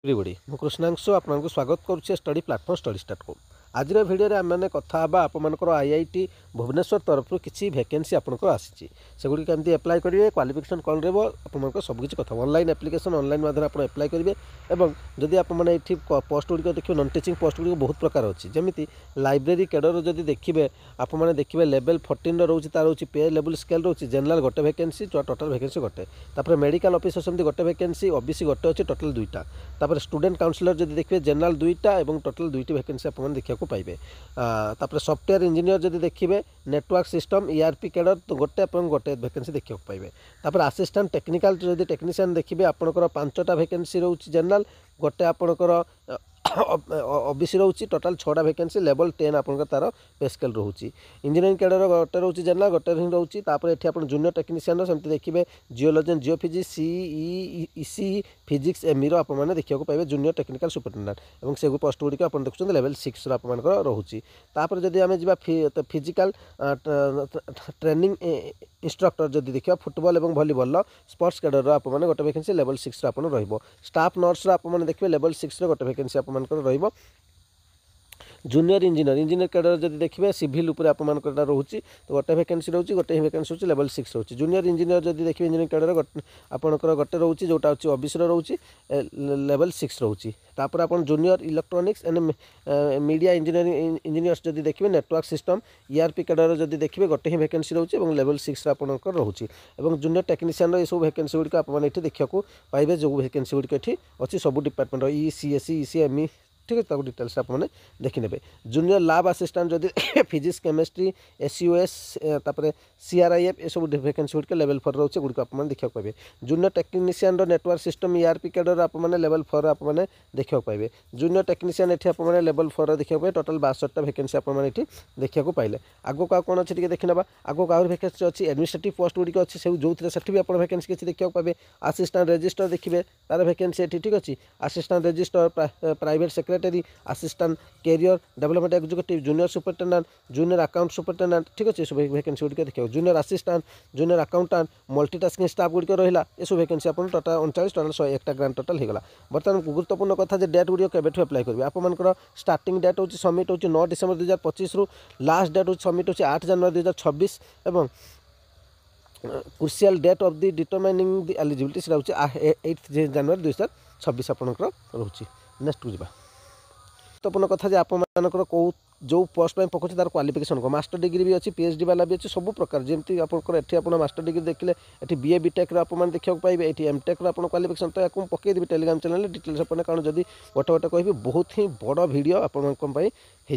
Everybody मु कृष्णांशु आपको स्वागत करुच्छे स्टडी प्लाटफॉर्म स्टडी स्टार्ट को आज भिडियो आम कथा आपंकर आईआईटी भुवनेश्वर तरफ किसी वैकेंसी आपंकर आसी सेगुड़ी केमती एप्लाई करेंगे क्वालिफिकेशन कौन रहा सबकि कथा ऑनलाइन एप्लिकेशन ऑनलाइन माध्यम आप एप्लाई करेंगे और जदि आपने पोस्ट गुड़िक देखिए नॉन टीचिंग पोस्ट गुड़िक बहुत प्रकार अच्छी जमी लाइब्रेरी कैडर जदि देखिए आपने देखिए लेवल 14 रोचे तार रोचे पे लेवल स्केल रोचे जनरल गोटे वैकेंसी टोटाल वैकेंसी गोटे तापर मेडिकल ऑफिसर सेमती गोटे वैकेंसी ओबीसी गोटे अच्छी टोटाल दुईटा तापर स्टूडेंट काउंसिलर जदि देखिए जनरल दुईटा और टोटाल दुईटी वैकेंसी आप देखा पाइबे तापर सॉफ्टवेयर इंजीनियर जदि देखिए नेटवर्क सिस्टम ईआरपी कैडर तो गोटे गोटे वैकेंसी देखा पाइबे तापर असिस्टेंट टेक्निकल जदि टेक्नीशियन देखिए आपंकर 5टा वैकेंसी रोचे जनरल गोटे आपंकर ओबीसी रोचे टोटाल 6टा वैकेंसी लेवल 10 आपंकर तार पे स्केल रोचे इंजीनियरिंग कैडर गोटे रोचे जनरल गोटे हिं रोचे तापर एठी आप जूनियर टेक्नीशियन सेमती देखिए geology and geophysics CEC physics एमईर आप देखा पाइबे जूनियर टेक्निकल सुपरिटेडेंट और से पोस्ट गुड़िक आप देखुं लेवल 6 रोचे तापर जदि आम जा फिजिकल ट्रेनिंग इंस्ट्रक्टर जदि देखा फुटबॉल और वॉलीबॉल स्पोर्ट्स कैडर आप गोटे वैकेंसी लेवल 6 आप स्टाफ नर्स आप देखिए लेवल 6 गोटे वैकेंसी आप जूनियर इंजीनियर कैडर जब देखिए सिविल उपर आप रोचे तो गोटे वैकेंसी रोचे गोटे ही वैकेंसी रोचे लेवल 6 रोचे जूनियर इंजीनियर जब देखिए इंजीनियरिंग कैडर आपंकर गोटे रोचे जोटा अच्छी ओबीसी रोचे लेवल 6 रोचे तापर आप junior electronics and media engineering engineers जब देखिए नेटवर्क सिस्टम ईआरपी कैडर जब देखिए गोटे ही वैकेंसी रोचे और लेवल 6 आपंकर रोचे और जूनियर टेक्नीशियन ये सब वैकेंसी गुड़िक आप देखा पाइबे जो वैकेंसी गुड़िक अच्छी सब डिपार्टमेंट ईसीएससी ईसीएमई ठीक है डिटेल्स आपने देखने जूनियर लैब असिस्टेंट जदि फिजिक्स केमिस्ट्री एसयूएस तापर सीआरआईएफ ये सब वैकेंसी गुड़िक लेवल 4 रोचे गुड़िक आप देखा पाइबे junior technician network system ERP cadre आप लेवल 4 आप देखा पाइबे जूनियर टेक्नीशियन ये आप लेवल 4 देखा पाए टोटाल 62टा वैकेंसी आप देखा पाइले आगो का कौन अच्छे देखने आगो का वैकेंसी अच्छी एडमिनिस्ट्रेटिव पोस्ट गुड़िक अच्छी से जो से भी आप वैकेंसी किसी देखा पाइबे असिस्टेंट रजिस्टर देखिए तार वैकेंसी ये ठीक अच्छी assistant registrar private secretary assistant career development executive junior superintendent junior account superintendent ठीक अच्छे सब वैकेंसी गुड़िक देखा junior assistant junior accountant multitasking staff गुड़िक रहा ये सब वैकेंसी आप टोटाल 39 टोटाल 101 ग्रांड टोटाल होगा बर्तमान गुरुत्वपूर्ण कथा डेट गुड़िक केबेठू अप्लाई करेंगे आपर स्टार्टिंग डेट हो सबमिट हो 9 डिसेम्बर 2025 रु लास्ट डेट हो सबमिट हो 8 जनवरी 2026 और crucial date of the determining the eligibility से 8 जनवरी 2026 आपंकर रोचे नेक्स्ट को गुरुत्वपूर्ण कथा आपंकर कौ जो पोस्ट में पकाउे तार क्वालिफिकेशन को मास्टर डिग्री भी अच्छी पीएचडी वाला भी अच्छी सब प्रकार जमी आप मास्टर डिग्री देखिले ये बीए बीटेक आप देखा पाइबे ये एमटेक आप क्वालिफिकेशन तो आपको पकईदेवी टेलीग्राम चैनल डिटेल्स अपने कारण जब गोटे गोटे कह बहुत ही बड़ वीडियो आपंपाई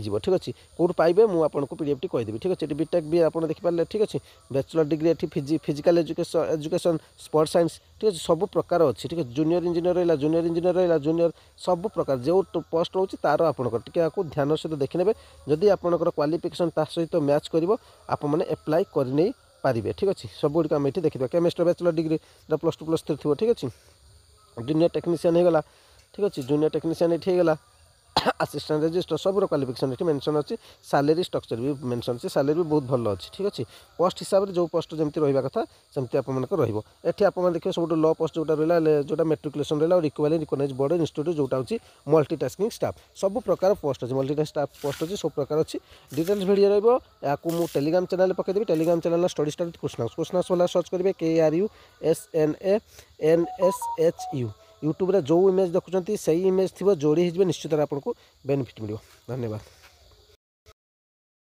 हो ठीक अच्छे कौट पाइबे मुझे पीडीएफ टी कहीदेवी ठीक अच्छे बीटेक भी आप देखिपारे ठीक अच्छे बैचलर डिग्री ये फिजिकल एजुकेशन स्पोर्ट्स साइंस ठीक अच्छे सब प्रकार अच्छी ठीक है जूनियर इंजीनियर रहा जूनियर सब प्रकार जो पोस्ट रोचे तार आपको ध्यान सहित देखने जदि आपंकर क्वालिफिकेशन ता सहित मैच कर आपने एप्लाई करने पारे ठीक अच्छे सब गुड़िक आम ये देखा केमिस्ट्री बैचलर डिग्री +2+3 थी ठीक अच्छे जूनियर टेक्नीशियन होगा ठीक अच्छे जूनियर टेक्नीशियन ये होगा असिस्टेंट रजिस्टर सब क्वालिफिकेशन ये मेंशन अच्छी सैलरी स्ट्रक्चर भी मेंशन अच्छी सैलरी भी बहुत भल अच्छी ठीक अच्छे पोस्ट हिसाब से जो पोस्ट जमी रहा कथा सेमती आपको रही आप देखिए सब लो पोस्ट जोटा रहा जोटा मेट्रिकुलेसन रहा और इक्वाली रिकग्नाइज बोर्ड इंस्टीट्यूट जोटा होची मल्टीटास्किंग स्टाफ सब प्रकार पोस्ट अच्छी मल्टीटास्किंग स्टाफ पोस्ट अच्छी सब प्रकार अच्छी डिटेल्स वीडियो रहा मुझे टेलीग्राम चैनल पकईदेवी Telegram channel study start Krishnansh वाला सर्च करेंगे KRUSNANSHU यूट्यूब रे जो इमेज देखुं से इमेज थी जोड़ी निश्चित आपको बेनिफिट मिले धन्यवाद।